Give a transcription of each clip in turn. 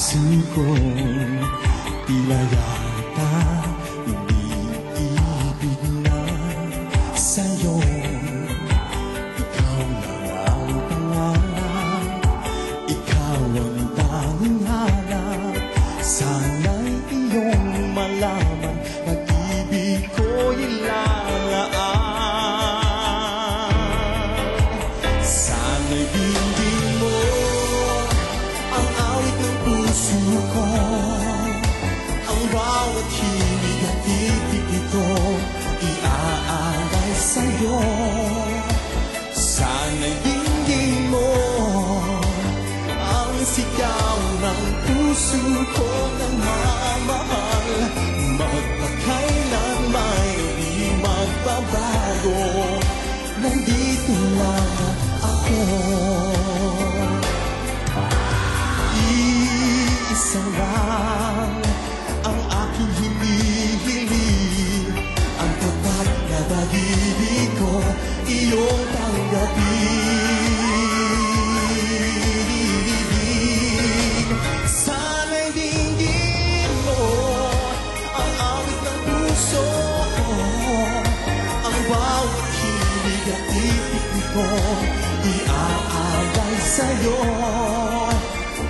puso ko, tila yata umiibig na sa'yo. Ikaw lang ang pangarap, ikaw ang tanging hanap. Sana'y iyong malaman, pag-ibig ko'y lalaan. Sana'y dinggin mo ang awit ng puso ko, ang bawat hilig at titig ito iaalay sa'yo. Sana'y dinggin mo ang sigaw ng puso ko ng mamahal. Magpakailan may di magbabago, nandito lang ako. Isa lang ang aking hinihiling, ang tapat na pag-ibig ko iyong tanggapin. Sana'y dinggin mo ang awit ng puso ko, ang bawat hilig at titig ko iaalay sa'yo.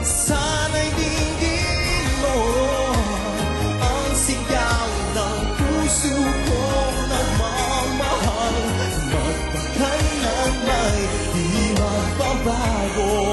Sana'y dinggin mo ang sigaw ng puso ko nagmamahal. Magpakailan may di magbabago,